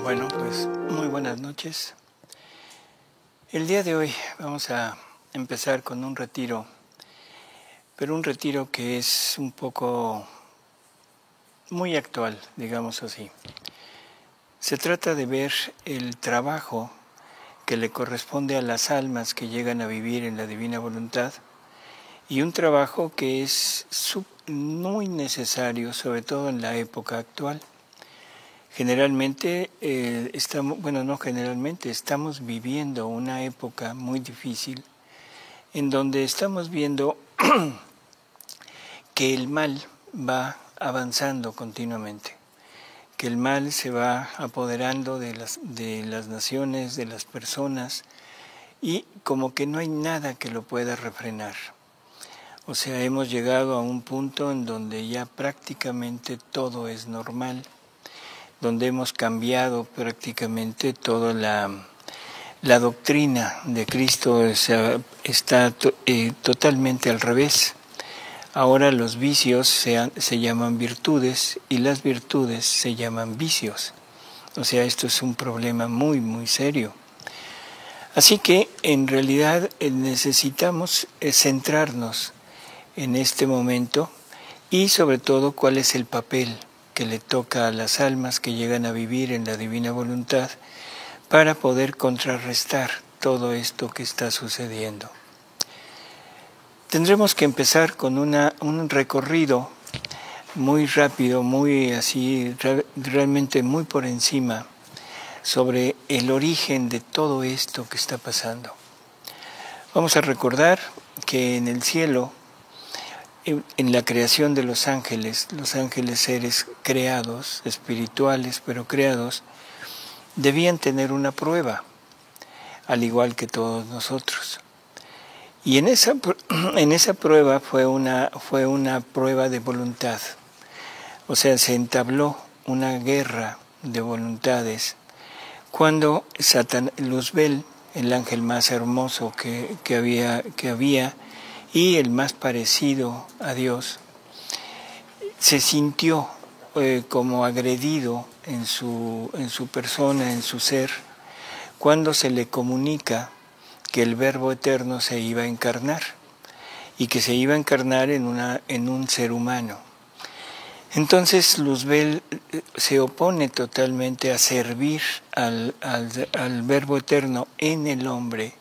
Bueno, pues muy buenas noches. El día de hoy vamos a empezar con un retiro, pero un retiro que es un poco muy actual, digamos así. Se trata de ver el trabajo que le corresponde a las almas que llegan a vivir en la divina voluntad y un trabajo que es muy necesario, sobre todo en la época actual. Generalmente, estamos viviendo una época muy difícil en donde estamos viendo que el mal va avanzando continuamente, que el mal se va apoderando de las naciones, de las personas, y como que no hay nada que lo pueda refrenar. O sea, hemos llegado a un punto en donde ya prácticamente todo es normal, donde hemos cambiado prácticamente toda la doctrina de Cristo, está totalmente al revés. Ahora los vicios se llaman virtudes y las virtudes se llaman vicios. O sea, esto es un problema muy, muy serio. Así que en realidad necesitamos centrarnos en este momento y sobre todo cuál es el papel que le toca a las almas que llegan a vivir en la divina voluntad para poder contrarrestar todo esto que está sucediendo. Tendremos que empezar con un recorrido muy rápido, muy así, realmente muy por encima, sobre el origen de todo esto que está pasando. Vamos a recordar que en el cielo, en la creación de los ángeles seres creados, espirituales pero creados, debían tener una prueba, al igual que todos nosotros. Y en esa prueba fue una prueba de voluntad. O sea, se entabló una guerra de voluntades cuando Luzbel, el ángel más hermoso que había y el más parecido a Dios, se sintió como agredido en su persona, en su ser, cuando se le comunica que el Verbo Eterno se iba a encarnar y que se iba a encarnar en un ser humano. Entonces Luzbel se opone totalmente a servir al Verbo Eterno en el hombre,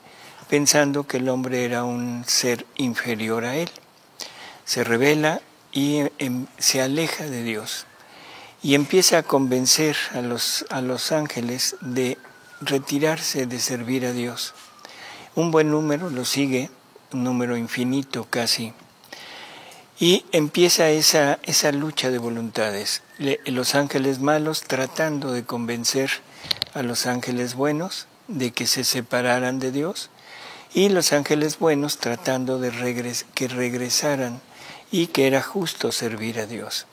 pensando que el hombre era un ser inferior a él. Se rebela y se aleja de Dios y empieza a convencer a los ángeles de retirarse de servir a Dios. Un buen número lo sigue, un número infinito casi, y empieza esa lucha de voluntades. Los ángeles malos tratando de convencer a los ángeles buenos de que se separaran de Dios, y los ángeles buenos tratando de que regresaran y que era justo servir a Dios.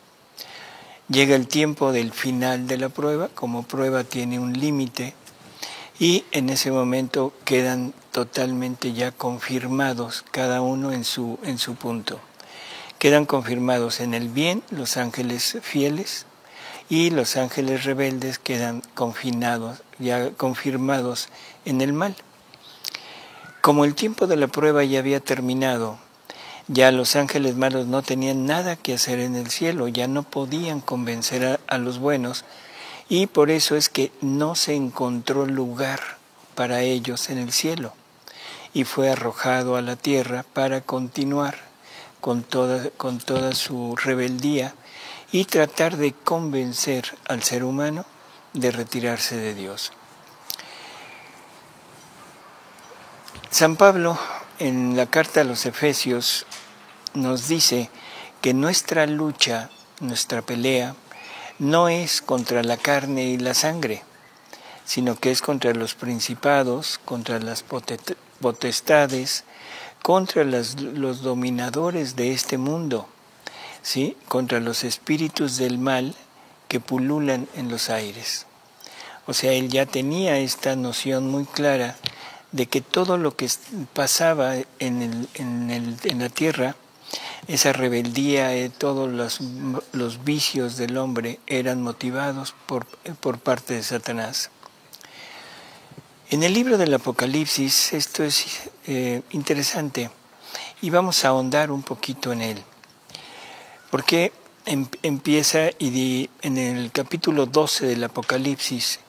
Llega el tiempo del final de la prueba, como prueba tiene un límite, y en ese momento quedan totalmente ya confirmados, cada uno en su punto. Quedan confirmados en el bien los ángeles fieles y los ángeles rebeldes quedan ya confirmados en el mal. Como el tiempo de la prueba ya había terminado, ya los ángeles malos no tenían nada que hacer en el cielo, ya no podían convencer a los buenos, y por eso es que no se encontró lugar para ellos en el cielo, y fue arrojado a la tierra para continuar con toda su rebeldía y tratar de convencer al ser humano de retirarse de Dios. San Pablo, en la carta a los Efesios, nos dice que nuestra lucha, nuestra pelea, no es contra la carne y la sangre, sino que es contra los principados, contra las potestades, contra los dominadores de este mundo, ¿sí? Contra los espíritus del mal que pululan en los aires. O sea, él ya tenía esta noción muy clara de que todo lo que pasaba en la tierra esa rebeldía, todos los vicios del hombre eran motivados por parte de Satanás. En el libro del Apocalipsis esto es interesante y vamos a ahondar un poquito en él. Porque empieza y en el capítulo 12 del Apocalipsis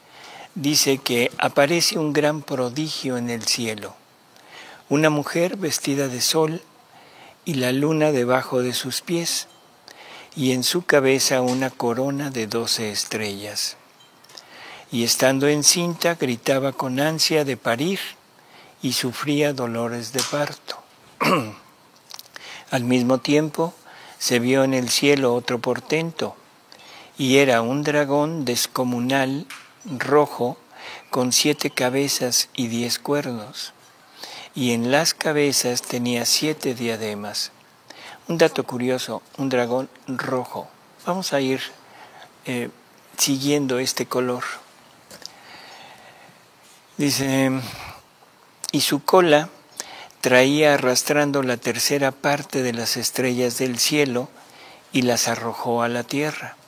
dice que aparece un gran prodigio en el cielo. Una mujer vestida de sol y la luna debajo de sus pies, y en su cabeza una corona de 12 estrellas. Y estando encinta gritaba con ansia de parir y sufría dolores de parto. Al mismo tiempo se vio en el cielo otro portento, y era un dragón descomunal rojo con 7 cabezas y 10 cuernos, y en las cabezas tenía 7 diademas. Un dato curioso, un dragón rojo. Vamos a ir siguiendo este color. Dice, y su cola traía arrastrando la tercera parte de las estrellas del cielo y las arrojó a la tierra.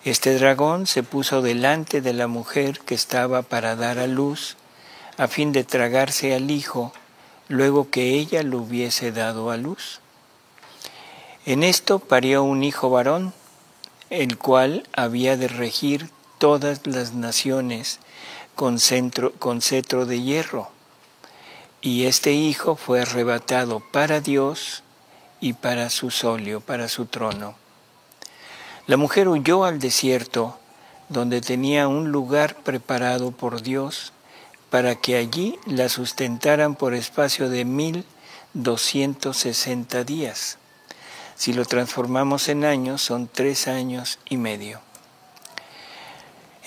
Este dragón se puso delante de la mujer que estaba para dar a luz, a fin de tragarse al hijo, luego que ella lo hubiese dado a luz. En esto parió un hijo varón, el cual había de regir todas las naciones con cetro de hierro. Y este hijo fue arrebatado para Dios y para su solio, para su trono. La mujer huyó al desierto, donde tenía un lugar preparado por Dios, para que allí la sustentaran por espacio de 1260 días. Si lo transformamos en años, son 3 años y medio.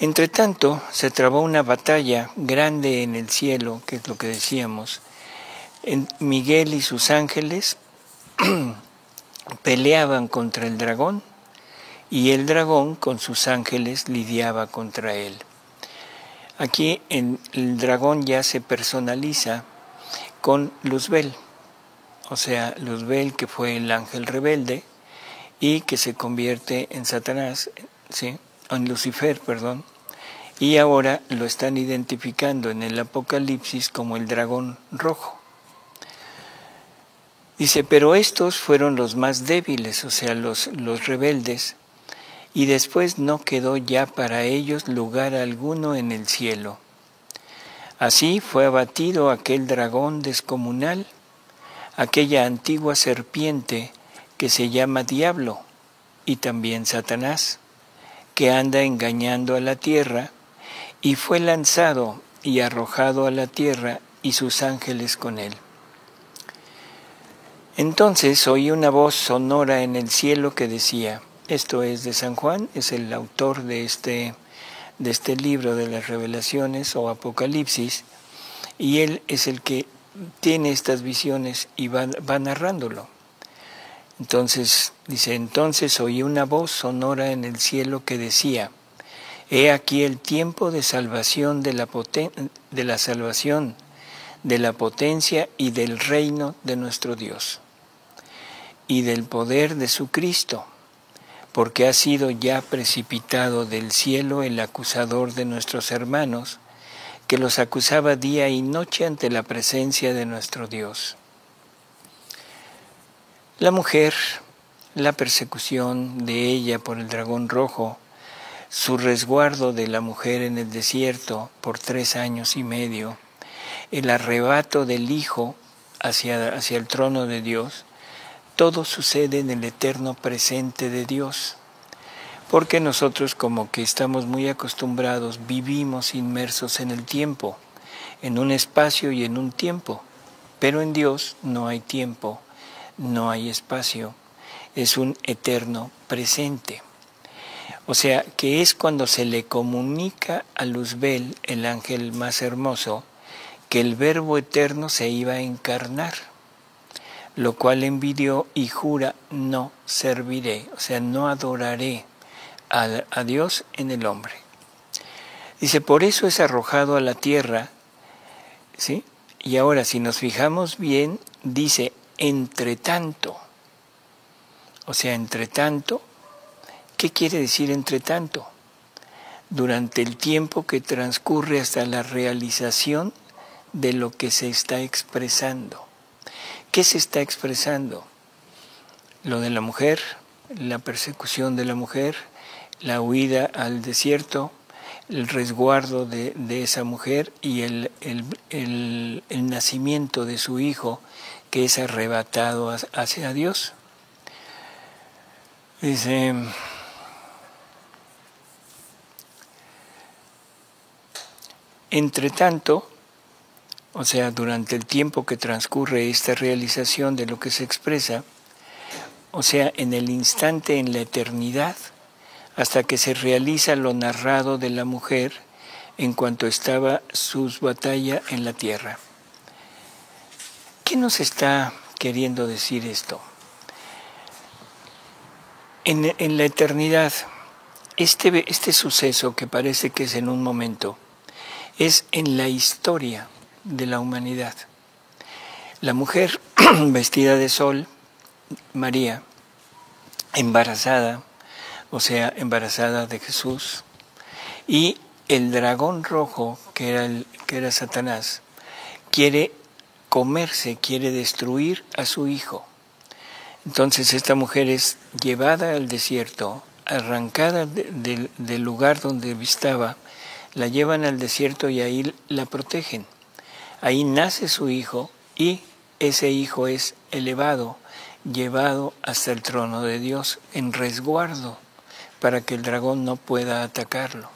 Entre tanto, se trabó una batalla grande en el cielo, que es lo que decíamos. Miguel y sus ángeles peleaban contra el dragón, y el dragón con sus ángeles lidiaba contra él. Aquí el dragón ya se personaliza con Luzbel, o sea, Luzbel, que fue el ángel rebelde y que se convierte en Satanás, ¿sí? En Lucifer, perdón, y ahora lo están identificando en el Apocalipsis como el dragón rojo. Dice, pero estos fueron los más débiles, o sea, los rebeldes, y después no quedó ya para ellos lugar alguno en el cielo. Así fue abatido aquel dragón descomunal, aquella antigua serpiente que se llama Diablo y también Satanás, que anda engañando a la tierra, y fue lanzado y arrojado a la tierra y sus ángeles con él. Entonces oí una voz sonora en el cielo que decía, esto es de San Juan, es el autor de este libro de las Revelaciones o Apocalipsis, y él es el que tiene estas visiones y va narrándolo. Entonces, dice, entonces oí una voz sonora en el cielo que decía, he aquí el tiempo de salvación de la potencia y del reino de nuestro Dios, y del poder de su Cristo, porque ha sido ya precipitado del cielo el acusador de nuestros hermanos, que los acusaba día y noche ante la presencia de nuestro Dios. La mujer, la persecución de ella por el dragón rojo, su resguardo de la mujer en el desierto por 3 años y medio, el arrebato del Hijo hacia el trono de Dios, todo sucede en el eterno presente de Dios, porque nosotros como que estamos muy acostumbrados, vivimos inmersos en el tiempo, en un espacio y en un tiempo, pero en Dios no hay tiempo, no hay espacio, es un eterno presente. O sea, que es cuando se le comunica a Luzbel, el ángel más hermoso, que el Verbo eterno se iba a encarnar, lo cual envidió y jura no serviré, o sea, no adoraré a Dios en el hombre. Dice, por eso es arrojado a la tierra, ¿sí? Y ahora, si nos fijamos bien, dice, entre tanto, O sea, entre tanto, ¿qué quiere decir entre tanto? Durante el tiempo que transcurre hasta la realización de lo que se está expresando. ¿Qué se está expresando? Lo de la mujer, la persecución de la mujer, la huida al desierto, el resguardo de esa mujer y el nacimiento de su hijo, que es arrebatado hacia Dios. Dice, entre tanto, o sea, durante el tiempo que transcurre esta realización de lo que se expresa, o sea, en el instante, en la eternidad, hasta que se realiza lo narrado de la mujer en cuanto estaba su batalla en la tierra. ¿Qué nos está queriendo decir esto? En la eternidad, este suceso que parece que es en un momento, es en la historia de la humanidad. La mujer vestida de sol, María, embarazada, o sea, embarazada de Jesús, y el dragón rojo, que era Satanás, quiere comerse, quiere destruir a su hijo. Entonces esta mujer es llevada al desierto, arrancada del lugar donde estaba, la llevan al desierto y ahí la protegen. Ahí nace su hijo y ese hijo es elevado, llevado hasta el trono de Dios en resguardo para que el dragón no pueda atacarlo.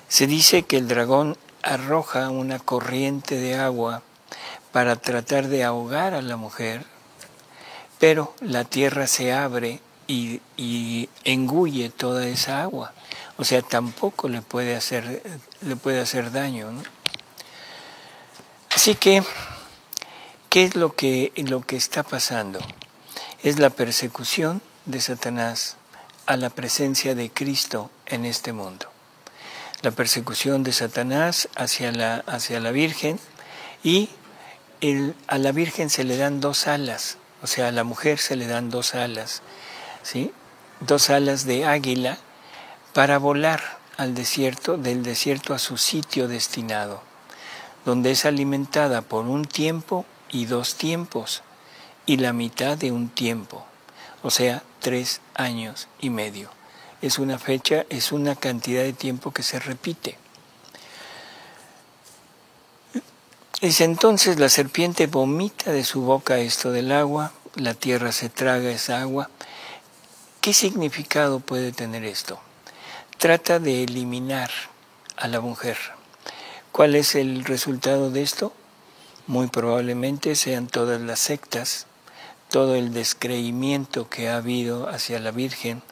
Se dice que el dragón arroja una corriente de agua para tratar de ahogar a la mujer, pero la tierra se abre y engulle toda esa agua. O sea, tampoco le puede hacer daño, ¿no? Así que, ¿qué es lo que está pasando? Es la persecución de Satanás a la presencia de Cristo en este mundo. La persecución de Satanás hacia la Virgen, y a la Virgen se le dan dos alas, o sea, a la mujer se le dan dos alas, ¿sí? Dos alas de águila para volar al desierto, del desierto a su sitio destinado, donde es alimentada por un tiempo y 2 tiempos, y la mitad de un tiempo, o sea, 3 años y medio. Es una fecha, es una cantidad de tiempo que se repite. Dice, entonces la serpiente vomita de su boca esto del agua, la tierra se traga esa agua. ¿Qué significado puede tener esto? Trata de eliminar a la mujer. ¿Cuál es el resultado de esto? Muy probablemente sean todas las sectas, todo el descreimiento que ha habido hacia la Virgen,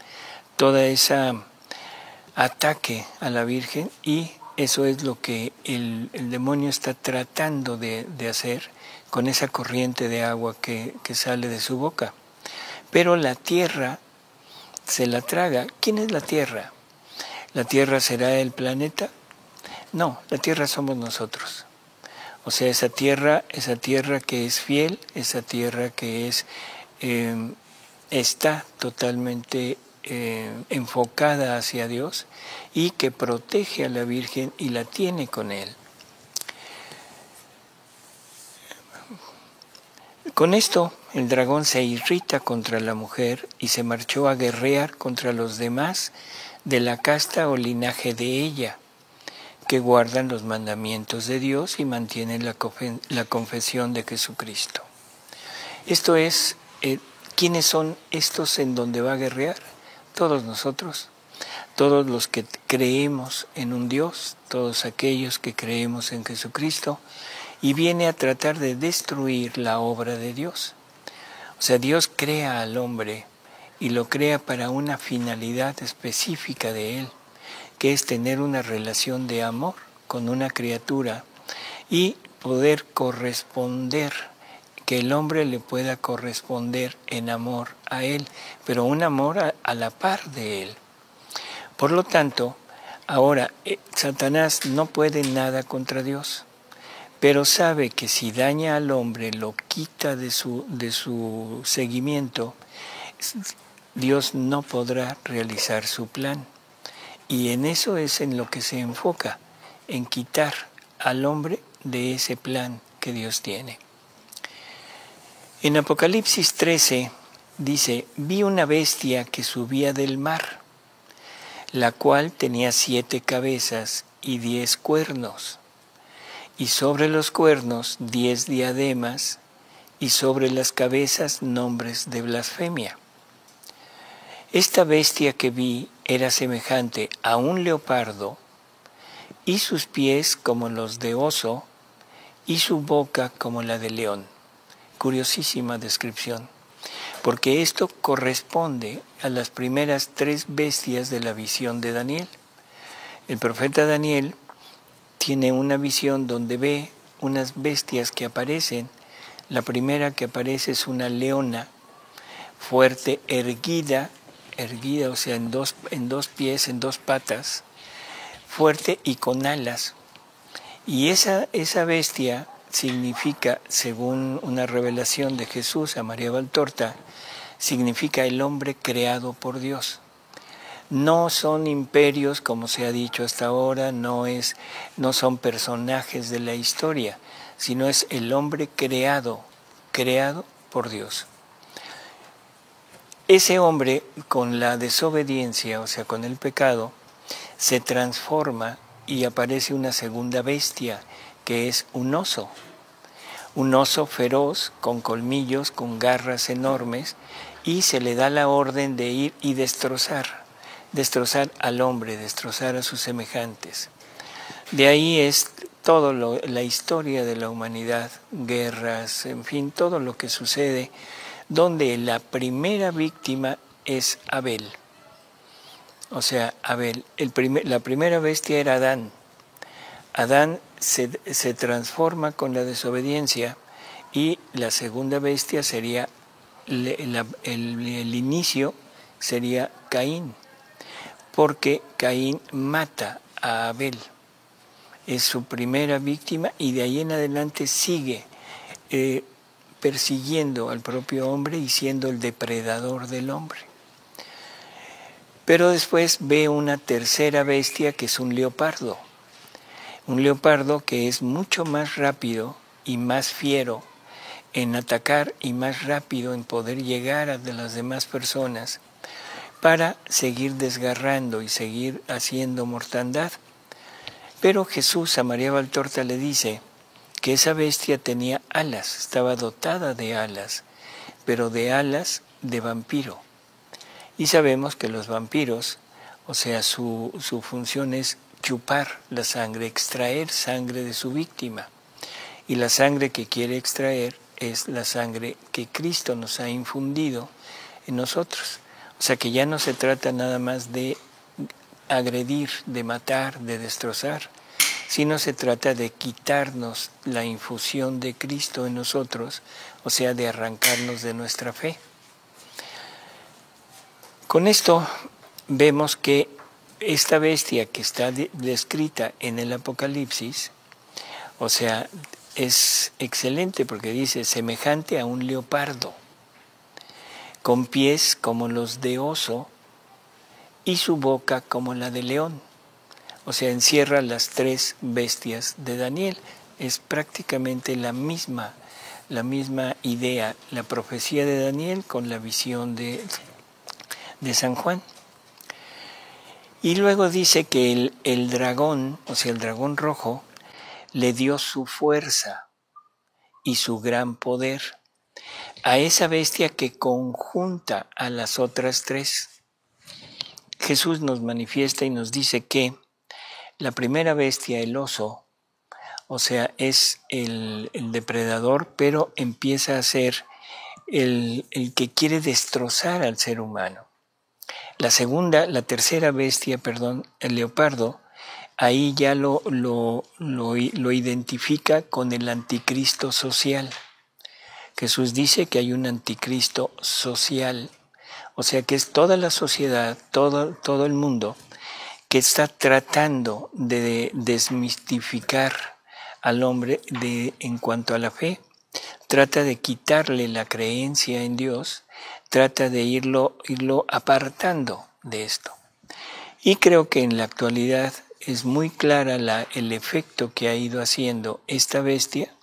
toda esa ataque a la Virgen, y eso es lo que el demonio está tratando de hacer con esa corriente de agua que sale de su boca. Pero la tierra se la traga. ¿Quién es la tierra? ¿La tierra será el planeta? No, la tierra somos nosotros. O sea, esa tierra que es fiel, esa tierra que está totalmente enfocada hacia Dios y que protege a la Virgen y la tiene con Él. Con esto, el dragón se irrita contra la mujer y se marchó a guerrear contra los demás de la casta o linaje de ella, que guardan los mandamientos de Dios y mantienen la confesión de Jesucristo. Esto es, ¿quiénes son estos en donde va a guerrear? Todos nosotros, todos los que creemos en un Dios, todos aquellos que creemos en Jesucristo, y viene a tratar de destruir la obra de Dios. O sea, Dios crea al hombre y lo crea para una finalidad específica de él, que es tener una relación de amor con una criatura y poder corresponder, que el hombre le pueda corresponder en amor a él, pero un amor a la par de él. Por lo tanto, ahora Satanás no puede nada contra Dios, pero sabe que si daña al hombre, lo quita de su seguimiento, Dios no podrá realizar su plan. Y en eso es en lo que se enfoca, en quitar al hombre de ese plan que Dios tiene. En Apocalipsis 13 dice, vi una bestia que subía del mar, la cual tenía 7 cabezas y 10 cuernos, y sobre los cuernos 10 diademas, y sobre las cabezas nombres de blasfemia. Esta bestia que vi era semejante a un leopardo, y sus pies como los de oso, y su boca como la de león. Curiosísima descripción, porque esto corresponde a las primeras 3 bestias de la visión de Daniel. El profeta Daniel tiene una visión donde ve unas bestias que aparecen. La primera que aparece es una leona fuerte, erguida, o sea, en dos pies, en 2 patas, fuerte y con alas. Y esa bestia significa, según una revelación de Jesús a María Valtorta, significa el hombre creado por Dios. No son imperios, como se ha dicho hasta ahora, no son personajes de la historia, sino es el hombre creado por Dios. Ese hombre, con la desobediencia, o sea, con el pecado, se transforma y aparece una segunda bestia, que es un oso feroz, con colmillos, con garras enormes, y se le da la orden de ir y destrozar al hombre, destrozar a sus semejantes. De ahí es toda la historia de la humanidad, guerras, en fin, todo lo que sucede, donde la primera víctima es Abel. O sea, Abel, la primera bestia era Adán. Adán se transforma con la desobediencia, y la segunda bestia sería, el inicio sería Caín, porque Caín mata a Abel. Es su primera víctima, y de ahí en adelante sigue persiguiendo al propio hombre y siendo el depredador del hombre. Pero después ve una tercera bestia, que es un leopardo que es mucho más rápido y más fiero en atacar, y más rápido en poder llegar a las demás personas para seguir desgarrando y seguir haciendo mortandad. Pero Jesús a María Valtorta le dice que esa bestia tenía alas, estaba dotada de alas, pero de alas de vampiro. Y sabemos que los vampiros, o sea, su función es chupar la sangre, extraer sangre de su víctima. Y la sangre que quiere extraer es la sangre que Cristo nos ha infundido en nosotros. O sea que ya no se trata nada más de agredir, de matar, de destrozar, sino se trata de quitarnos la infusión de Cristo en nosotros, o sea, de arrancarnos de nuestra fe. Con esto vemos que esta bestia que está descrita en el Apocalipsis, o sea, es excelente porque dice semejante a un leopardo, con pies como los de oso y su boca como la de león. O sea, encierra las 3 bestias de Daniel. Es prácticamente la misma idea, la profecía de Daniel con la visión de San Juan. Y luego dice que el dragón, o sea, el dragón rojo, le dio su fuerza y su gran poder a esa bestia que conjunta a las otras 3. Jesús nos manifiesta y nos dice que la primera bestia, el oso, o sea, es el depredador, pero empieza a ser el que quiere destrozar al ser humano. La tercera bestia, el leopardo, ahí ya lo identifica con el anticristo social. Jesús dice que hay un anticristo social, o sea que es toda la sociedad, todo el mundo, que está tratando de desmistificar al hombre en cuanto a la fe. Trata de quitarle la creencia en Dios, trata de irlo apartando de esto. Y creo que en la actualidad es muy clara el efecto que ha ido haciendo esta bestia,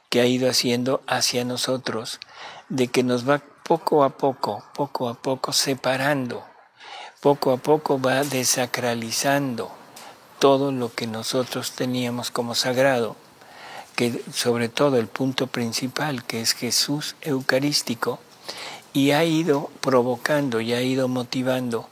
que ha ido haciendo hacia nosotros, de que nos va poco a poco separando, poco a poco va desacralizando todo lo que nosotros teníamos como sagrado, que sobre todo el punto principal, que es Jesús eucarístico, y ha ido provocando y ha ido motivando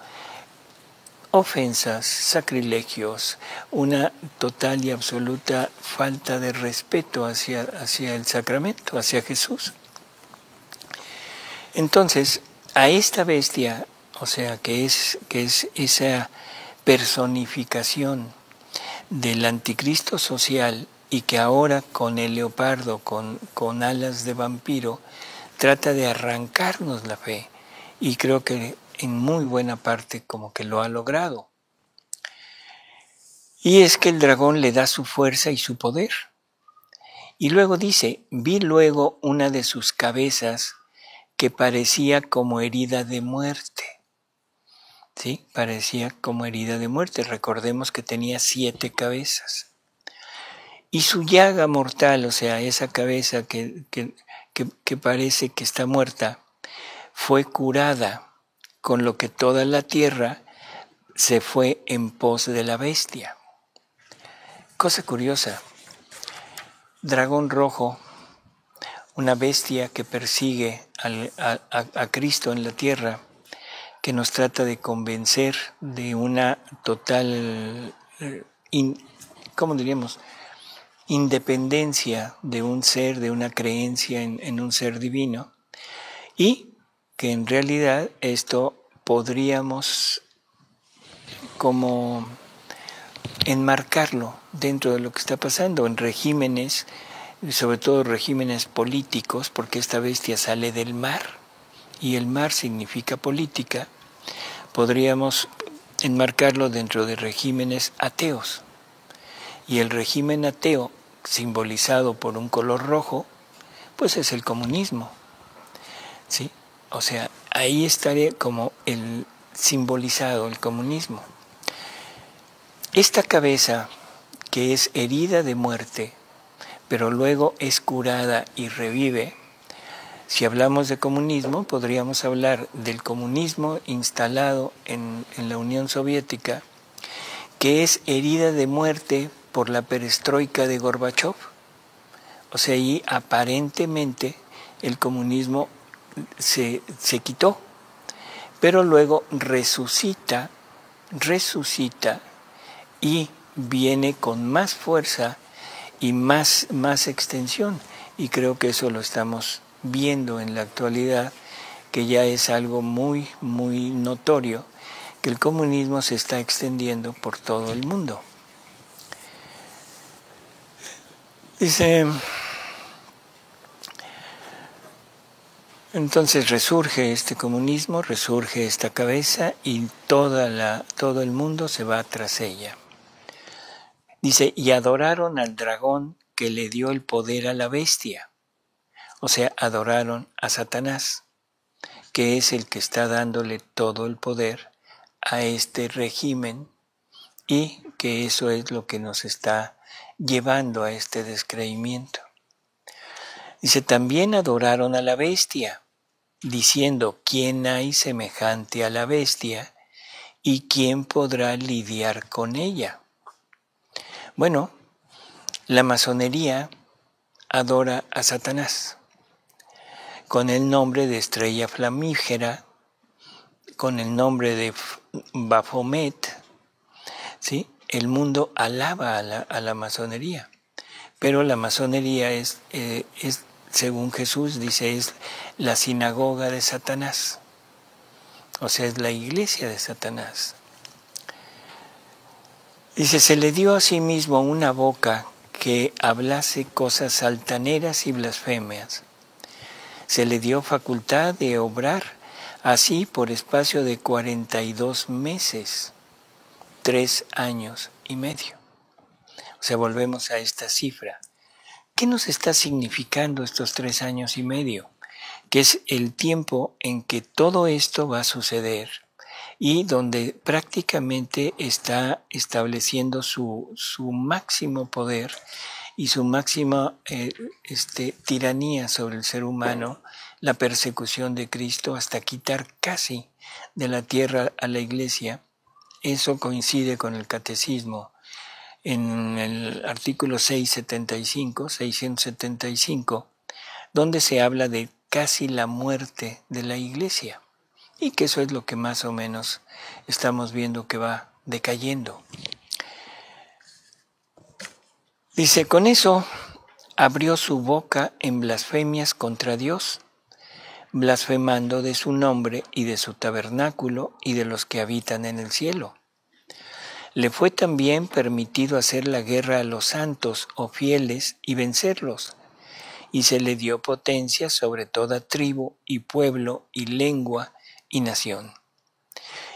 ofensas, sacrilegios, una total y absoluta falta de respeto hacia el sacramento, hacia Jesús. Entonces, a esta bestia, o sea, que es esa personificación del anticristo social y que ahora con el leopardo, con alas de vampiro, trata de arrancarnos la fe, y creo que en muy buena parte como que lo ha logrado. Y es que el dragón le da su fuerza y su poder. Y luego dice, vi luego una de sus cabezas que parecía como herida de muerte. ¿Sí? Parecía como herida de muerte. Recordemos que tenía 7 cabezas. Y su llaga mortal, o sea, esa cabeza que parece que está muerta, fue curada, con lo que toda la tierra se fue en pos de la bestia. Cosa curiosa, dragón rojo, una bestia que persigue a Cristo en la tierra, que nos trata de convencer de una total, ¿cómo diríamos?, independencia de un ser, de una creencia en un ser divino, y que en realidad esto podríamos como enmarcarlo dentro de lo que está pasando en regímenes, sobre todo regímenes políticos, porque esta bestia sale del mar y el mar significa política. Podríamos enmarcarlo dentro de regímenes ateos, y el régimen ateo, simbolizado por un color rojo, pues es el comunismo, ¿sí? O sea, ahí estaría como el simbolizado el comunismo. Esta cabeza, que es herida de muerte, pero luego es curada y revive, si hablamos de comunismo, podríamos hablar del comunismo instalado en la Unión Soviética, que es herida de muerte por la perestroika de Gorbachov. O sea, ahí aparentemente el comunismo se quitó, pero luego resucita y viene con más fuerza y más extensión. Y creo que eso lo estamos viendo en la actualidad, que ya es algo muy, muy notorio, que el comunismo se está extendiendo por todo el mundo. Dice, entonces resurge este comunismo, resurge esta cabeza y todo el mundo se va tras ella. Dice, y adoraron al dragón que le dio el poder a la bestia. O sea, adoraron a Satanás, que es el que está dándole todo el poder a este régimen, y que eso es lo que nos está llevando a este descreimiento. Dice, también adoraron a la bestia, diciendo, ¿quién hay semejante a la bestia y quién podrá lidiar con ella? Bueno, la masonería adora a Satanás con el nombre de estrella flamígera, con el nombre de Baphomet, ¿sí? El mundo alaba a la masonería, pero la masonería es, según Jesús dice, es la sinagoga de Satanás, o sea, es la iglesia de Satanás. Dice, se le dio a sí mismo una boca que hablase cosas altaneras y blasfemias. Se le dio facultad de obrar así por espacio de 42 meses, 3 años y medio. O sea, volvemos a esta cifra. ¿Qué nos está significando estos 3 años y medio? que es el tiempo en que todo esto va a suceder y donde prácticamente está estableciendo su máximo poder y su máxima tiranía sobre el ser humano, la persecución de Cristo hasta quitar casi de la tierra a la iglesia. Eso coincide con el catecismo. En el artículo 675, donde se habla de casi la muerte de la iglesia, y que eso es lo que más o menos estamos viendo que va decayendo. Dice, con eso abrió su boca en blasfemias contra Dios, blasfemando de su nombre y de su tabernáculo y de los que habitan en el cielo. Le fue también permitido hacer la guerra a los santos o fieles y vencerlos, y se le dio potencia sobre toda tribu y pueblo y lengua y nación.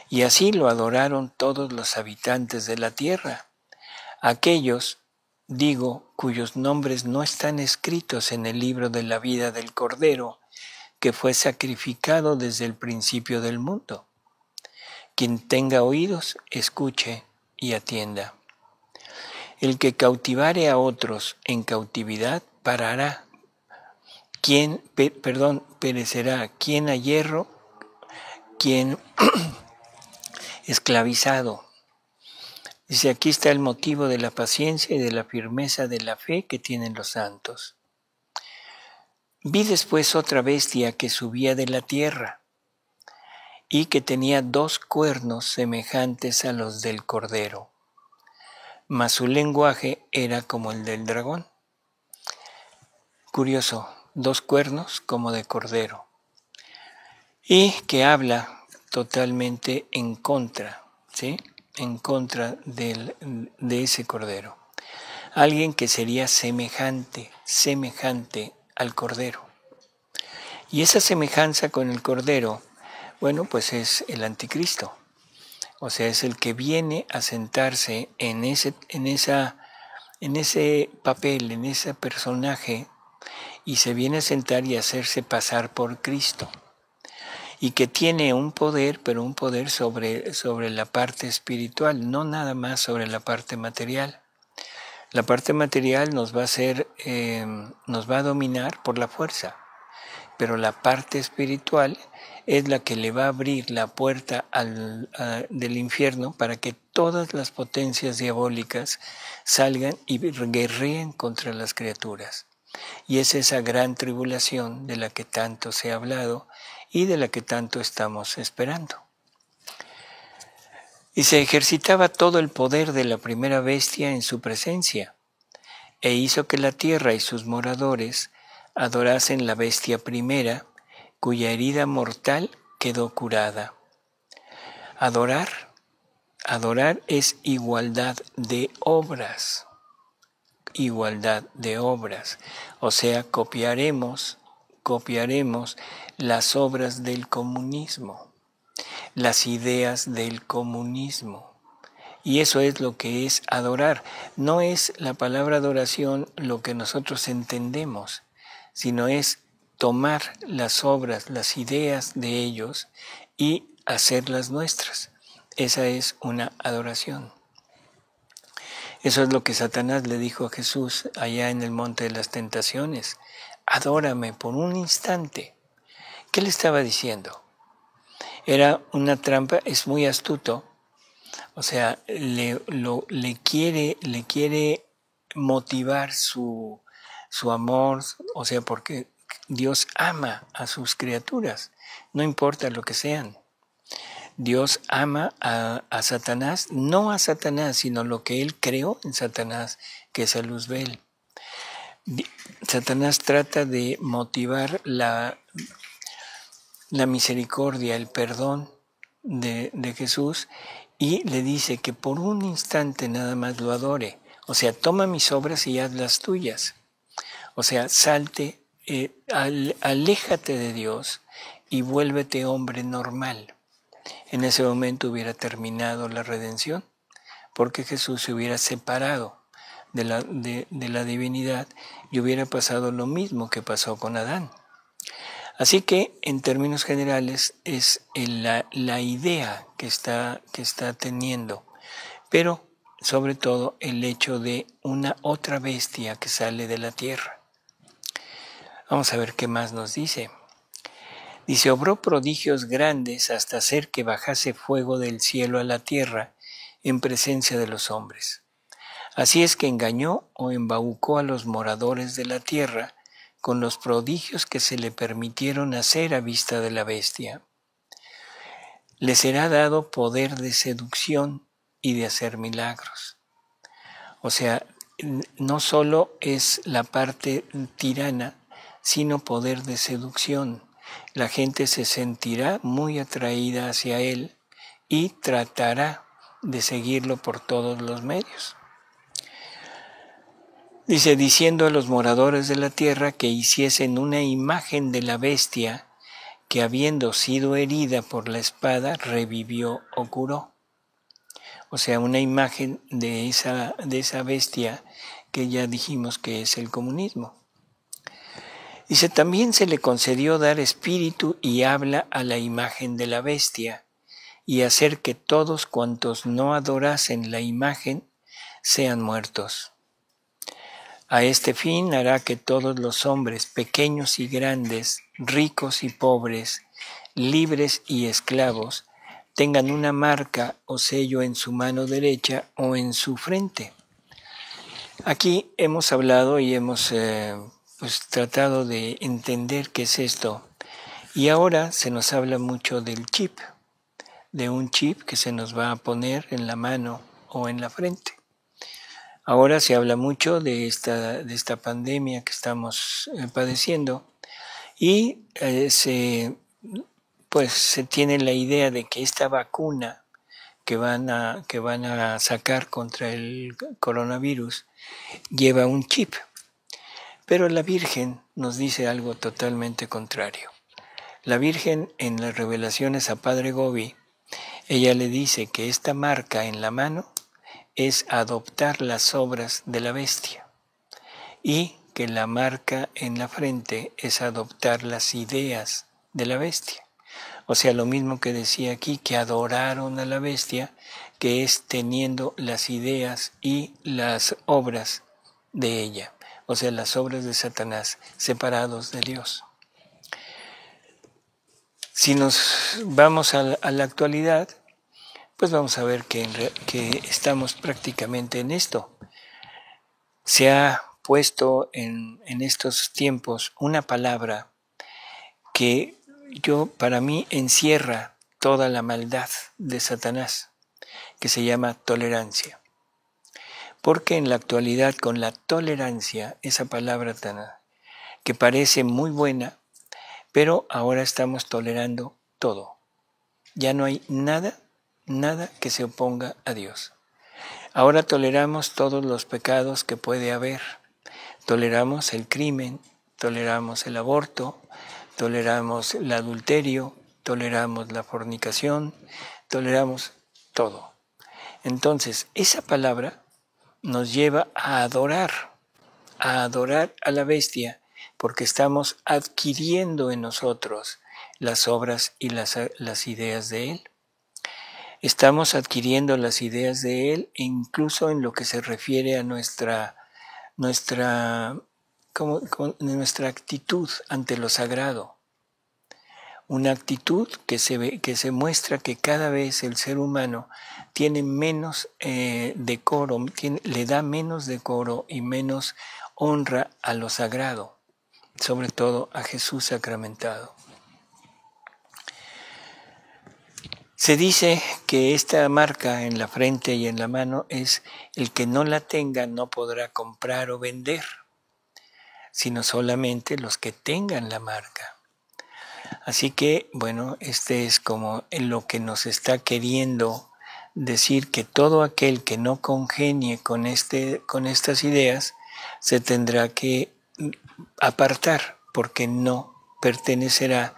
Y así lo adoraron todos los habitantes de la tierra, aquellos, digo, cuyos nombres no están escritos en el libro de la vida del Cordero, que fue sacrificado desde el principio del mundo. Quien tenga oídos, escuche y atienda. El que cautivare a otros en cautividad parará. Perecerá. Quien a hierro, quien esclavizado. Dice, aquí está el motivo de la paciencia y de la firmeza de la fe que tienen los santos. Vi después otra bestia que subía de la tierra y que tenía 2 cuernos semejantes a los del cordero, mas su lenguaje era como el del dragón. Curioso, 2 cuernos como de cordero, y que habla totalmente en contra, ¿sí? En contra de ese cordero. Alguien que sería semejante al cordero. Y esa semejanza con el cordero, bueno, pues es el anticristo. O sea, es el que viene a sentarse en ese papel, en ese personaje, y se viene a sentar y a hacerse pasar por Cristo. Y que tiene un poder, pero un poder sobre la parte espiritual, no nada más sobre la parte material. La parte material nos va a dominar por la fuerza, pero la parte espiritual es la que le va a abrir la puerta del infierno para que todas las potencias diabólicas salgan y guerreen contra las criaturas. Y es esa gran tribulación de la que tanto se ha hablado y de la que tanto estamos esperando. Y se ejercitaba todo el poder de la primera bestia en su presencia, e hizo que la tierra y sus moradores adorasen la bestia primera, cuya herida mortal quedó curada. Adorar es igualdad de obras. O sea, copiaremos las obras del comunismo, las ideas del comunismo. Y eso es lo que es adorar. No es la palabra adoración lo que nosotros entendemos, sino es tomar las obras, las ideas de ellos y hacerlas nuestras. Esa es una adoración. Eso es lo que Satanás le dijo a Jesús allá en el monte de las tentaciones. Adórame por un instante. ¿Qué le estaba diciendo? Era una trampa, es muy astuto. O sea, le quiere motivar su amor, o sea, porque Dios ama a sus criaturas, no importa lo que sean. Dios ama a Satanás, no a Satanás, sino lo que él creó en Satanás, que es a Luzbel. Satanás trata de motivar la misericordia, el perdón de Jesús, y le dice que por un instante nada más lo adore. O sea, toma mis obras y haz las tuyas. O sea, salte, aléjate de Dios y vuélvete hombre normal. En ese momento hubiera terminado la redención, porque Jesús se hubiera separado de la divinidad y hubiera pasado lo mismo que pasó con Adán. Así que, en términos generales, es la idea que está teniendo, pero sobre todo el hecho de una otra bestia que sale de la tierra. Vamos a ver qué más nos dice. Dice, obró prodigios grandes hasta hacer que bajase fuego del cielo a la tierra en presencia de los hombres. Así es que engañó o embaucó a los moradores de la tierra con los prodigios que se le permitieron hacer a vista de la bestia. Le será dado poder de seducción y de hacer milagros. O sea, no solo es la parte tirana, sino poder de seducción. La gente se sentirá muy atraída hacia él y tratará de seguirlo por todos los medios. Dice, diciendo a los moradores de la tierra que hiciesen una imagen de la bestia que habiendo sido herida por la espada, revivió o curó. O sea, una imagen de esa bestia que ya dijimos que es el comunismo. Dice, también se le concedió dar espíritu y habla a la imagen de la bestia y hacer que todos cuantos no adorasen la imagen sean muertos. A este fin hará que todos los hombres, pequeños y grandes, ricos y pobres, libres y esclavos, tengan una marca o sello en su mano derecha o en su frente. Aquí hemos hablado y hemos tratado de entender qué es esto. Y ahora se nos habla mucho del chip, de un chip que se nos va a poner en la mano o en la frente. Ahora se habla mucho de esta pandemia que estamos padeciendo y se tiene la idea de que esta vacuna que van a sacar contra el coronavirus lleva un chip. Pero la Virgen nos dice algo totalmente contrario. La Virgen en las revelaciones a Padre Gobi, ella le dice que esta marca en la mano es adoptar las obras de la bestia y que la marca en la frente es adoptar las ideas de la bestia. O sea, lo mismo que decía aquí, que adoraron a la bestia, que es teniendo las ideas y las obras de ella, o sea, las obras de Satanás, separados de Dios. Si nos vamos a la actualidad, pues vamos a ver que estamos prácticamente en esto. Se ha puesto en estos tiempos una palabra que para mí encierra toda la maldad de Satanás, que se llama tolerancia. Porque en la actualidad con la tolerancia, esa palabra que parece muy buena, pero ahora estamos tolerando todo. Ya no hay nada que se oponga a Dios. Ahora toleramos todos los pecados que puede haber. Toleramos el crimen, toleramos el aborto, toleramos el adulterio, toleramos la fornicación, toleramos todo. Entonces, esa palabra nos lleva a adorar a la bestia, porque estamos adquiriendo en nosotros las obras y las ideas de él. Estamos adquiriendo las ideas de él, e incluso en lo que se refiere a nuestra actitud ante lo sagrado. Una actitud que se muestra que cada vez el ser humano tiene menos decoro, le da menos decoro y menos honra a lo sagrado, sobre todo a Jesús sacramentado. Se dice que esta marca en la frente y en la mano es el que no la tenga no podrá comprar o vender, sino solamente los que tengan la marca. Así que, bueno, este es como en lo que nos está queriendo decir, que todo aquel que no congenie con estas ideas se tendrá que apartar, porque no pertenecerá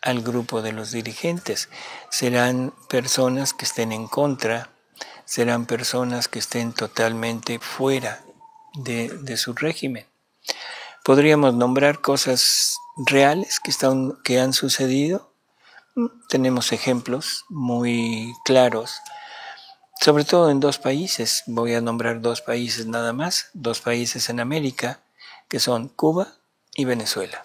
al grupo de los dirigentes. Serán personas que estén en contra, serán personas que estén totalmente fuera de su régimen. Podríamos nombrar cosas reales que han sucedido. Tenemos ejemplos muy claros, sobre todo en dos países. Voy a nombrar dos países nada más, dos países en América, que son Cuba y Venezuela.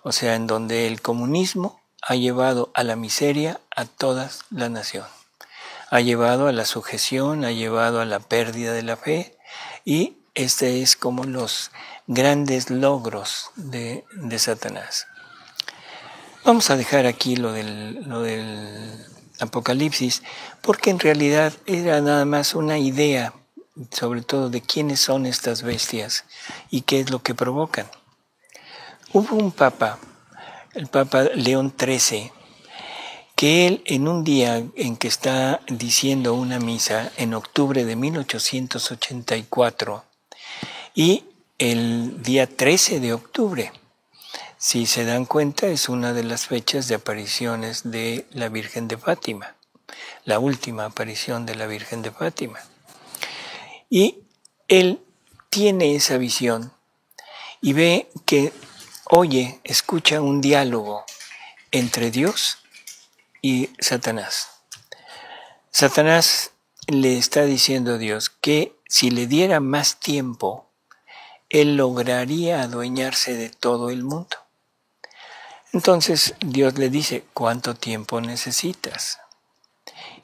O sea, en donde el comunismo ha llevado a la miseria a toda la nación. Ha llevado a la sujeción, ha llevado a la pérdida de la fe, y este es como los grandes logros de Satanás. Vamos a dejar aquí lo del Apocalipsis, porque en realidad era nada más una idea, sobre todo de quiénes son estas bestias y qué es lo que provocan. Hubo un papa, el Papa León XIII, que él en un día en que está diciendo una misa en octubre de 1884, y el día 13 de octubre, si se dan cuenta, es una de las fechas de apariciones de la Virgen de Fátima, la última aparición de la Virgen de Fátima. Y él tiene esa visión y ve que escucha un diálogo entre Dios y Satanás. Satanás le está diciendo a Dios que si le diera más tiempo, él lograría adueñarse de todo el mundo. Entonces Dios le dice, ¿cuánto tiempo necesitas?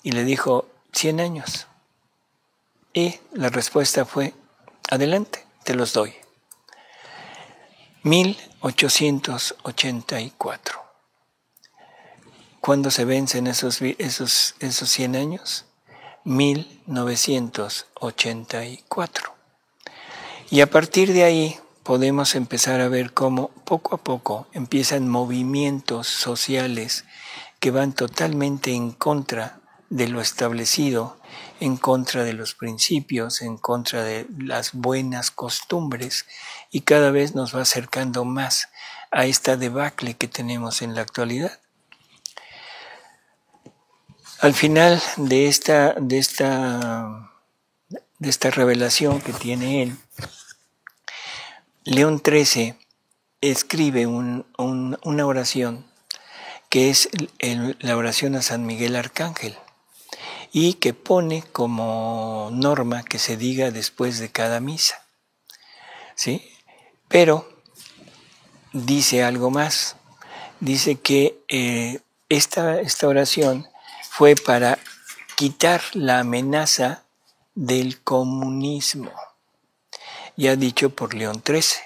Y le dijo, 100 años. Y la respuesta fue, adelante, te los doy. 1884. ¿Cuándo se vencen esos 100 años? 1984. Y a partir de ahí podemos empezar a ver cómo poco a poco empiezan movimientos sociales que van totalmente en contra de lo establecido, en contra de los principios, en contra de las buenas costumbres, y cada vez nos va acercando más a esta debacle que tenemos en la actualidad. Al final de esta revelación que tiene él, León XIII escribe una oración que es la oración a San Miguel Arcángel, y que pone como norma que se diga después de cada misa, ¿sí? Pero dice algo más. Dice que esta oración fue para quitar la amenaza del comunismo, ya dicho por León XIII.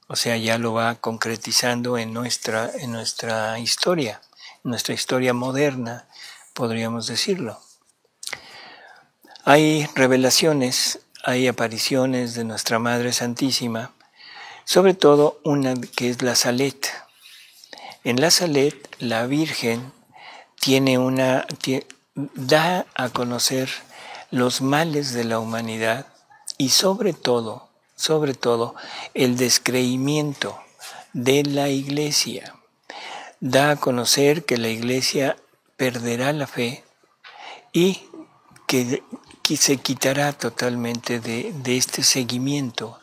O sea, ya lo va concretizando en nuestra historia, en nuestra historia moderna, podríamos decirlo. Hay revelaciones, hay apariciones de nuestra Madre Santísima, sobre todo una que es la Salet. En la Salet, la Virgen da a conocer los males de la humanidad y sobre todo, el descreimiento de la Iglesia. Da a conocer que la Iglesia perderá la fe y que se quitará totalmente de este seguimiento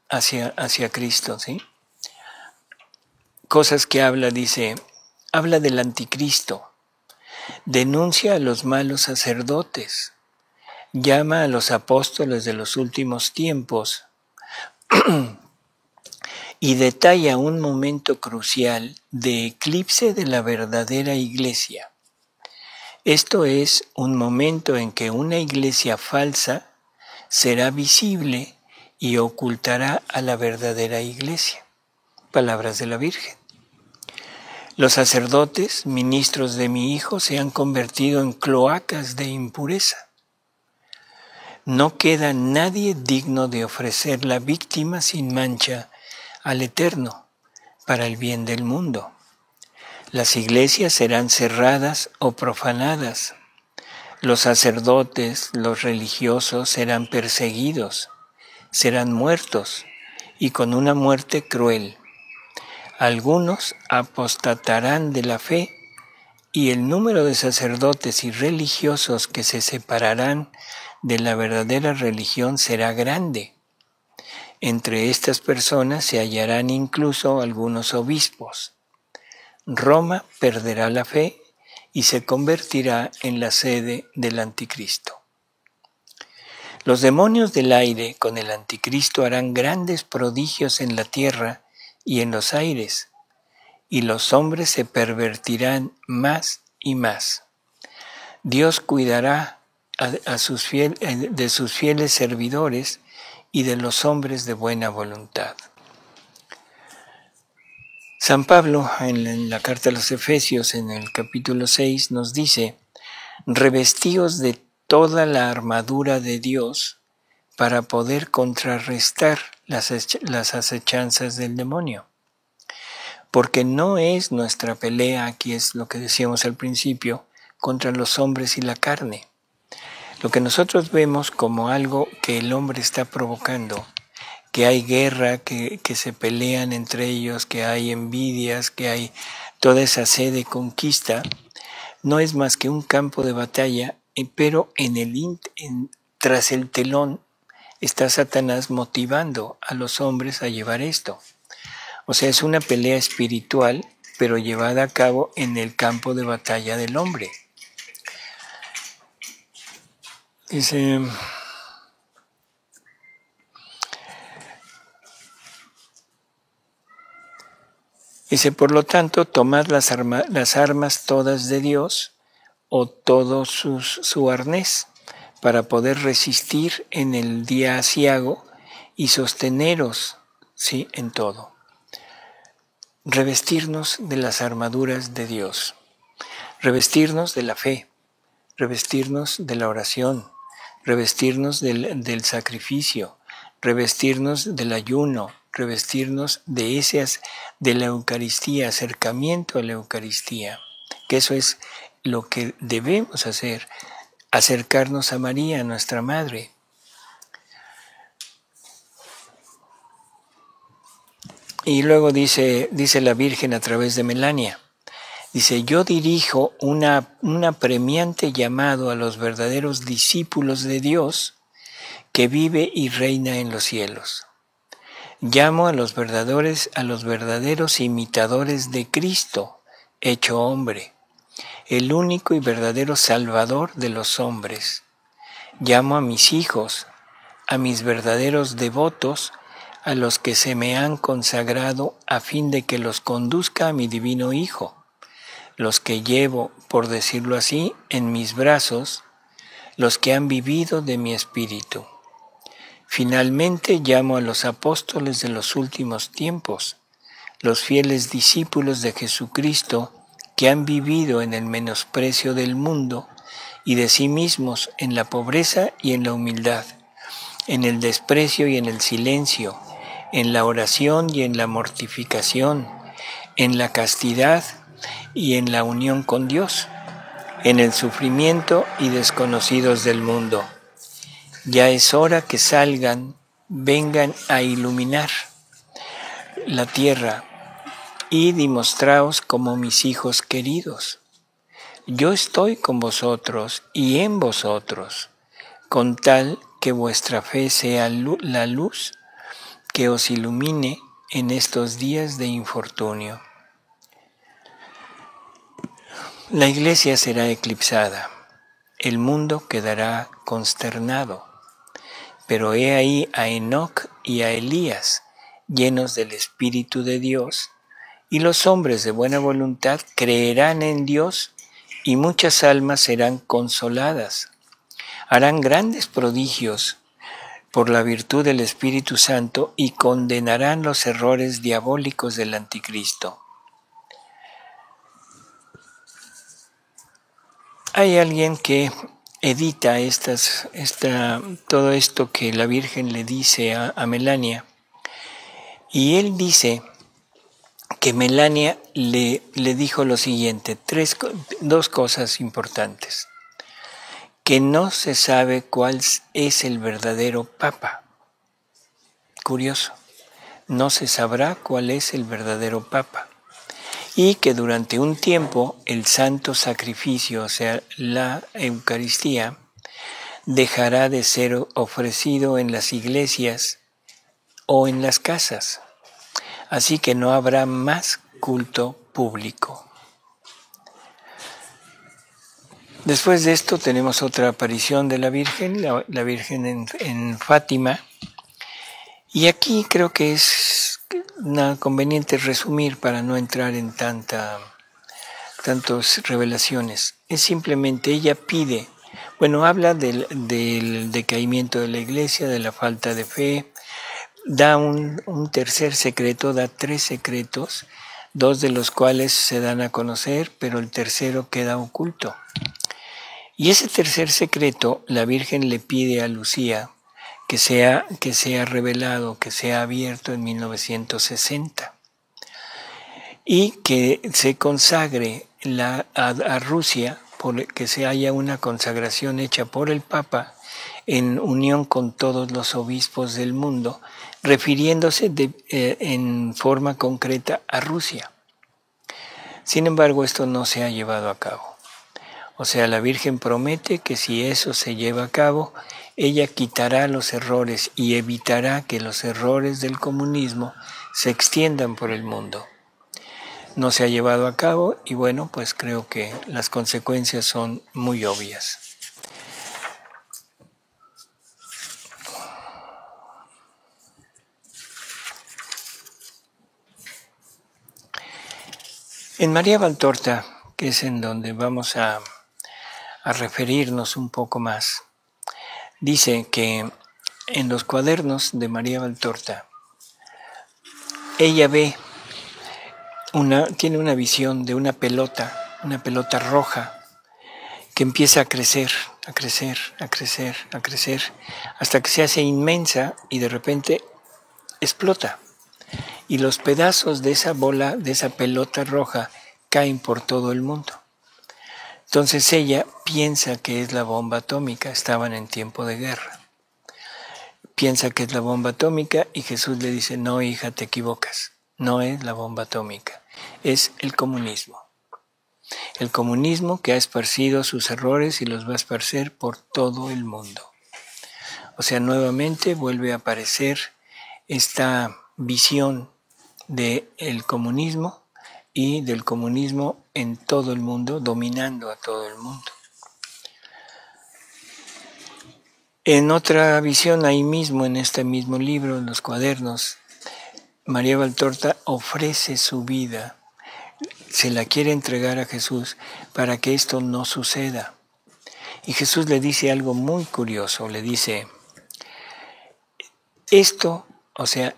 hacia Cristo, ¿sí? Cosas que habla del anticristo, denuncia a los malos sacerdotes, llama a los apóstoles de los últimos tiempos y detalla un momento crucial de eclipse de la verdadera iglesia. Esto es un momento en que una iglesia falsa será visible y ocultará a la verdadera iglesia. Palabras de la Virgen. Los sacerdotes, ministros de mi Hijo, se han convertido en cloacas de impureza. No queda nadie digno de ofrecer la víctima sin mancha al Eterno para el bien del mundo. Las iglesias serán cerradas o profanadas. Los sacerdotes, los religiosos serán perseguidos, serán muertos y con una muerte cruel. Algunos apostatarán de la fe y el número de sacerdotes y religiosos que se separarán de la verdadera religión será grande. Entre estas personas se hallarán incluso algunos obispos. Roma perderá la fe y se convertirá en la sede del anticristo. Los demonios del aire con el anticristo harán grandes prodigios en la tierra y en los aires, y los hombres se pervertirán más y más. Dios cuidará de sus fieles servidores y de los hombres de buena voluntad. San Pablo, en la carta a los Efesios, en el capítulo 6, nos dice: revestíos de toda la armadura de Dios para poder contrarrestar las acechanzas del demonio. Porque no es nuestra pelea, aquí es lo que decíamos al principio, contra los hombres y la carne. Lo que nosotros vemos como algo que el hombre está provocando, que hay guerra, que se pelean entre ellos, que hay envidias, que hay toda esa sed de conquista, no es más que un campo de batalla, pero tras el telón está Satanás motivando a los hombres a llevar esto. O sea, es una pelea espiritual, pero llevada a cabo en el campo de batalla del hombre. Dice, por lo tanto, tomad las armas todas de Dios, o todo su arnés, para poder resistir en el día aciago y sosteneros, ¿sí?, en todo. Revestirnos de las armaduras de Dios, revestirnos de la fe, revestirnos de la oración, revestirnos del sacrificio, revestirnos del ayuno, revestirnos de la Eucaristía, acercamiento a la Eucaristía, que eso es lo que debemos hacer, acercarnos a María, nuestra Madre. Y luego dice la Virgen a través de Melania, dice, yo dirijo una apremiante llamado a los verdaderos discípulos de Dios que vive y reina en los cielos. Llamo a los verdaderos imitadores de Cristo, hecho hombre, el único y verdadero Salvador de los hombres. Llamo a mis hijos, a mis verdaderos devotos, a los que se me han consagrado a fin de que los conduzca a mi divino Hijo, los que llevo, por decirlo así, en mis brazos, los que han vivido de mi espíritu. Finalmente llamo a los apóstoles de los últimos tiempos, los fieles discípulos de Jesucristo que han vivido en el menosprecio del mundo y de sí mismos en la pobreza y en la humildad, en el desprecio y en el silencio, en la oración y en la mortificación, en la castidad y en la unión con Dios, en el sufrimiento y desconocidos del mundo. Ya es hora que vengan a iluminar la tierra, id y mostraos como mis hijos queridos. Yo estoy con vosotros y en vosotros, con tal que vuestra fe sea la luz que os ilumine en estos días de infortunio. La iglesia será eclipsada, el mundo quedará consternado, pero he ahí a Enoc y a Elías, llenos del Espíritu de Dios, y los hombres de buena voluntad creerán en Dios y muchas almas serán consoladas. Harán grandes prodigios por la virtud del Espíritu Santo y condenarán los errores diabólicos del anticristo. Hay alguien que edita todo esto que la Virgen le dice a Melania, y él dice que Melania le dijo lo siguiente, dos cosas importantes. Que no se sabe cuál es el verdadero Papa. Curioso, no se sabrá cuál es el verdadero Papa. Y que durante un tiempo el santo sacrificio, o sea, la Eucaristía, dejará de ser ofrecido en las iglesias o en las casas. Así que no habrá más culto público. Después de esto tenemos otra aparición de la Virgen, la Virgen en Fátima. Y aquí creo que es conveniente resumir para no entrar en tantas revelaciones. Es simplemente ella pide, habla del decaimiento de la iglesia, de la falta de fe, da un tercer secreto, da 3 secretos, 2 de los cuales se dan a conocer, pero el tercero queda oculto. Y ese tercer secreto, la Virgen le pide a Lucía que sea revelado, que sea abierto en 1960 y que se consagre a Rusia, que se haya una consagración hecha por el Papa en unión con todos los obispos del mundo, refiriéndose en forma concreta a Rusia. Sin embargo, esto no se ha llevado a cabo. O sea, la Virgen promete que si eso se lleva a cabo, ella quitará los errores y evitará que los errores del comunismo se extiendan por el mundo. No se ha llevado a cabo y pues creo que las consecuencias son muy obvias. En María Valtorta, que es en donde vamos a referirnos un poco más, dice que en los cuadernos de María Valtorta, ella tiene una visión de una pelota roja que empieza a crecer, hasta que se hace inmensa y de repente explota. Y los pedazos de esa bola, de esa pelota roja, caen por todo el mundo. Entonces ella piensa que es la bomba atómica, estaban en tiempo de guerra. Piensa que es la bomba atómica y Jesús le dice, no hija, te equivocas, no es la bomba atómica, es el comunismo. El comunismo que ha esparcido sus errores y los va a esparcer por todo el mundo. O sea, nuevamente vuelve a aparecer esta visión del comunismo y del comunismo en todo el mundo, dominando a todo el mundo. En otra visión, ahí mismo, en este mismo libro, en los cuadernos, María Valtorta ofrece su vida, se la quiere entregar a Jesús para que esto no suceda. Y Jesús le dice algo muy curioso, le dice,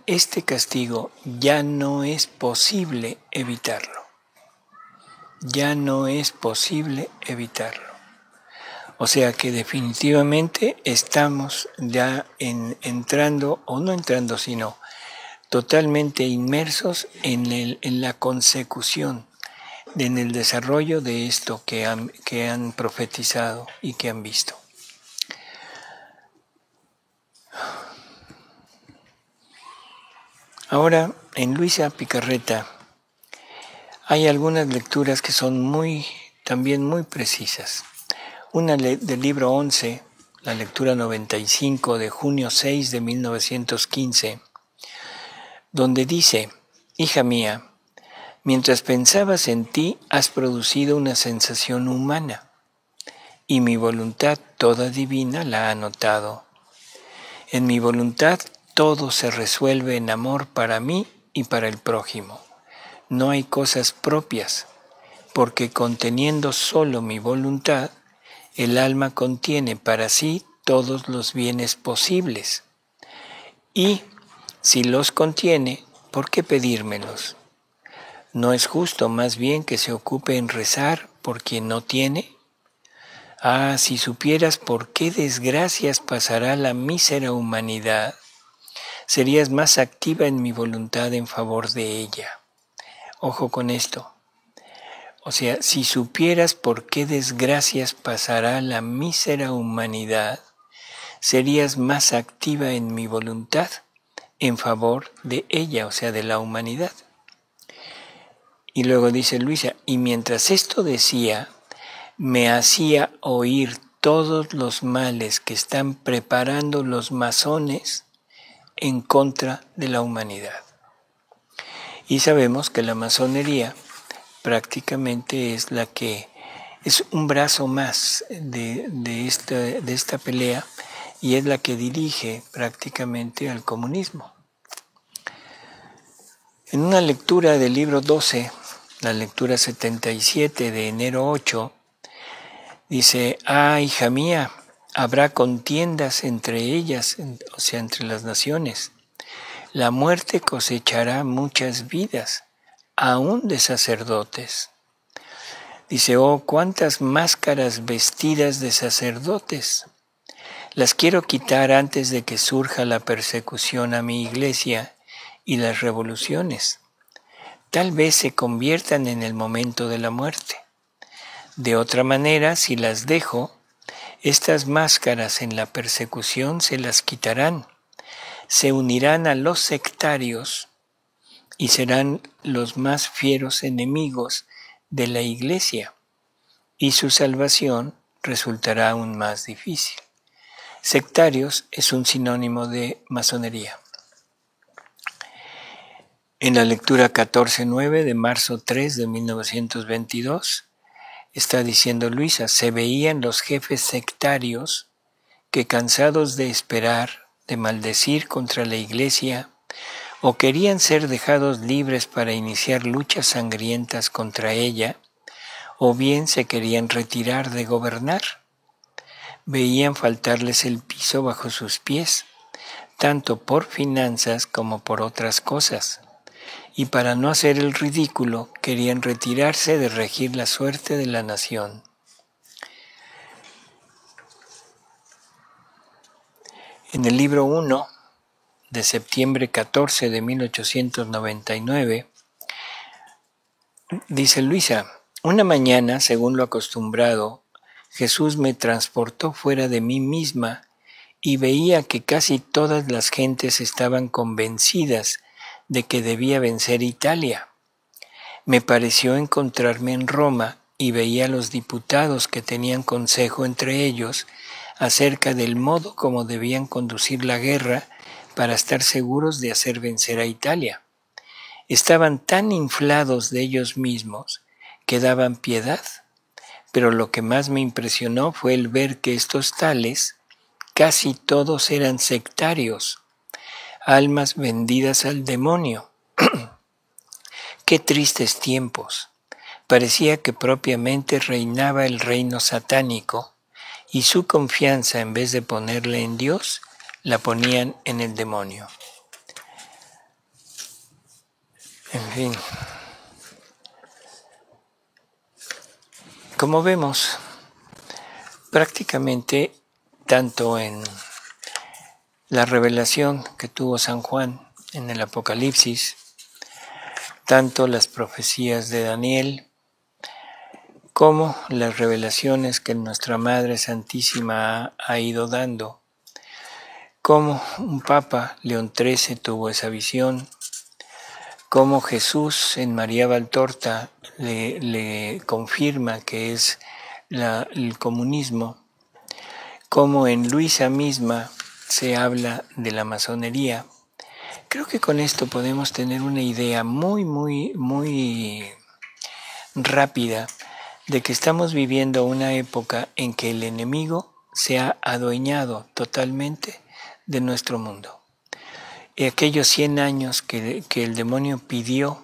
este castigo ya no es posible evitarlo. Ya no es posible evitarlo. O sea que definitivamente estamos ya entrando, o no entrando, sino totalmente inmersos en la consecución, en el desarrollo de esto que han profetizado y que han visto. Ahora, en Luisa Picarreta hay algunas lecturas que son también muy precisas. Una del libro 11, la lectura 95 de junio 6 de 1915, donde dice, hija mía, mientras pensabas en ti has producido una sensación humana y mi voluntad toda divina la ha notado. En mi voluntad todo se resuelve en amor para mí y para el prójimo. No hay cosas propias, porque conteniendo solo mi voluntad, el alma contiene para sí todos los bienes posibles. Y si los contiene, ¿por qué pedírmelos? ¿No es justo más bien que se ocupe en rezar por quien no tiene? Ah, si supieras por qué desgracias pasará la mísera humanidad, serías más activa en mi voluntad en favor de ella. Ojo con esto. O sea, si supieras por qué desgracias pasará la mísera humanidad, serías más activa en mi voluntad en favor de ella, o sea, de la humanidad. Y luego dice Luisa, y mientras esto decía, me hacía oír todos los males que están preparando los masones en contra de la humanidad. Y sabemos que la masonería prácticamente es la que es un brazo más de esta pelea y es la que dirige prácticamente al comunismo. En una lectura del libro 12, la lectura 77 de enero 8, dice: hija mía, habrá contiendas entre ellas, o sea, entre las naciones. La muerte cosechará muchas vidas, aún de sacerdotes. Dice: oh, cuántas máscaras vestidas de sacerdotes. Las quiero quitar antes de que surja la persecución a mi iglesia y las revoluciones. Tal vez se conviertan en el momento de la muerte. De otra manera, si las dejo, estas máscaras en la persecución se las quitarán, se unirán a los sectarios y serán los más fieros enemigos de la iglesia, y su salvación resultará aún más difícil. Sectarios es un sinónimo de masonería. En la lectura 14.9 de marzo 3 de 1922, está diciendo Luisa: se veían los jefes sectarios que, cansados de esperar, de maldecir contra la iglesia, o querían ser dejados libres para iniciar luchas sangrientas contra ella, o bien se querían retirar de gobernar. Veían faltarles el piso bajo sus pies, tanto por finanzas como por otras cosas, y para no hacer el ridículo querían retirarse de regir la suerte de la nación. En el libro 1 de septiembre 14 de 1899, dice Luisa: una mañana, según lo acostumbrado, Jesús me transportó fuera de mí misma y veía que casi todas las gentes estaban convencidas de que debía vencer Italia. Me pareció encontrarme en Roma y veía a los diputados que tenían consejo entre ellos acerca del modo como debían conducir la guerra para estar seguros de hacer vencer a Italia. Estaban tan inflados de ellos mismos que daban piedad, pero lo que más me impresionó fue el ver que estos tales casi todos eran sectarios, almas vendidas al demonio. Qué tristes tiempos. Parecía que propiamente reinaba el reino satánico y su confianza, en vez de ponerla en Dios, la ponían en el demonio. En fin. Como vemos, prácticamente tanto en la revelación que tuvo San Juan en el Apocalipsis, tanto las profecías de Daniel, como las revelaciones que nuestra Madre Santísima ha ido dando, como un Papa, León XIII, tuvo esa visión, como Jesús en María Valtorta le confirma que es el comunismo, como en Luisa misma se habla de la masonería. Creo que con esto podemos tener una idea muy rápida de que estamos viviendo una época en que el enemigo se ha adueñado totalmente de nuestro mundo. Y aquellos 100 años que el demonio pidió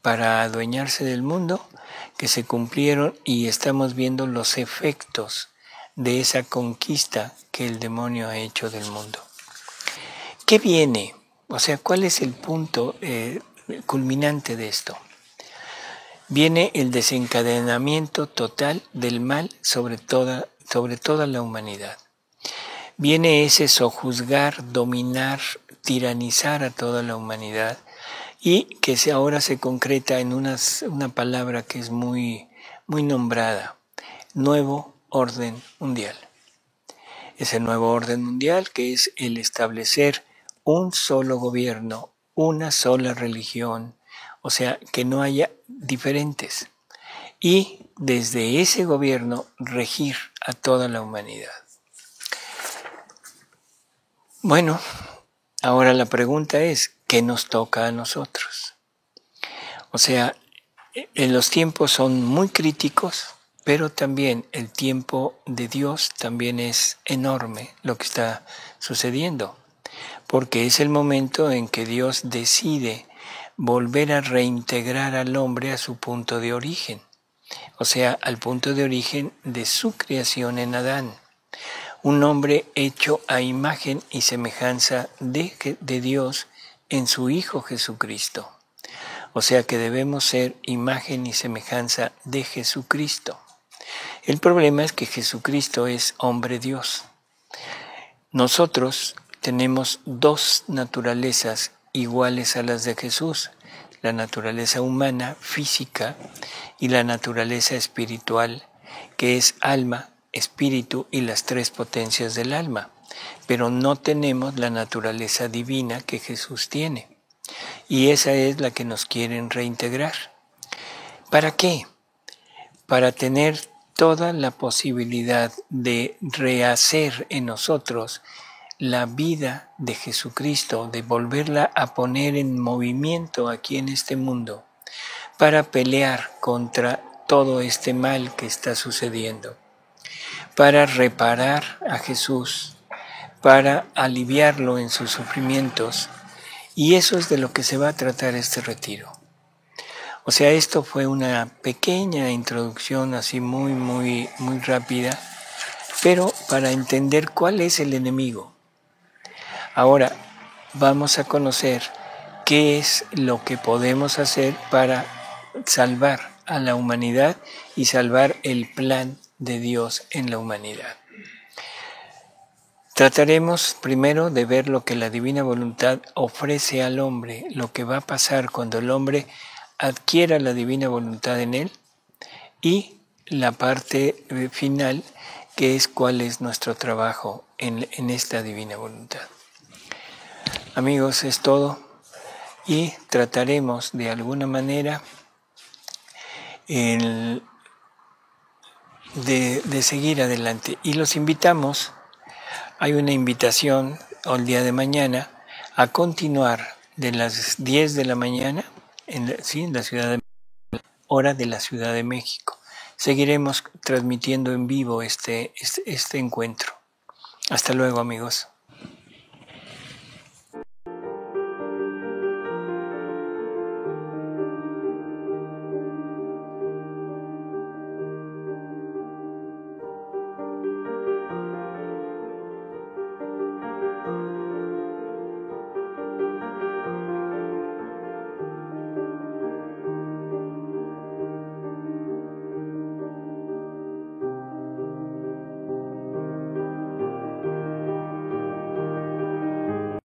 para adueñarse del mundo, que se cumplieron y estamos viendo los efectos de esa conquista que el demonio ha hecho del mundo. ¿Qué viene? O sea, ¿cuál es el punto culminante de esto? Viene el desencadenamiento total del mal sobre toda la humanidad. Viene ese sojuzgar, dominar, tiranizar a toda la humanidad y que ahora se concreta en una palabra que es muy nombrada: nuevo orden mundial. Ese nuevo orden mundial que es el establecer un solo gobierno, una sola religión, o sea, que no haya diferentes, y desde ese gobierno regir a toda la humanidad. Bueno, Ahora la pregunta es, ¿qué nos toca a nosotros? O sea, los tiempos son muy críticos, pero también el tiempo de Dios también es enorme lo que está sucediendo, porque es el momento en que Dios decide volver a reintegrar al hombre a su punto de origen, o sea, al punto de origen de su creación en Adán. Un hombre hecho a imagen y semejanza de Dios en su Hijo Jesucristo. O sea que debemos ser imagen y semejanza de Jesucristo. El problema es que Jesucristo es hombre Dios. Nosotros tenemos dos naturalezas iguales a las de Jesús, la naturaleza humana, física, y la naturaleza espiritual, que es alma, espíritu y las tres potencias del alma, pero no tenemos la naturaleza divina que Jesús tiene. Y esa es la que nos quieren reintegrar. ¿Para qué? Para tener toda la posibilidad de rehacer en nosotros la vida de Jesucristo, de volverla a poner en movimiento aquí en este mundo, para pelear contra todo este mal que está sucediendo, para reparar a Jesús, para aliviarlo en sus sufrimientos. Y eso es de lo que se va a tratar este retiro. O sea, esto fue una pequeña introducción así muy rápida, pero para entender cuál es el enemigo. Ahora vamos a conocer qué es lo que podemos hacer para salvar a la humanidad y salvar el plan de Dios en la humanidad. Trataremos primero de ver lo que la divina voluntad ofrece al hombre, lo que va a pasar cuando el hombre adquiera la divina voluntad en él, y la parte final, que es cuál es nuestro trabajo en esta divina voluntad. Amigos, es todo, y trataremos de alguna manera de seguir adelante. Y los invitamos, hay una invitación el día de mañana a continuar de las 10 de la mañana en la ciudad de hora de la Ciudad de México. Seguiremos transmitiendo en vivo este encuentro. Hasta luego, amigos.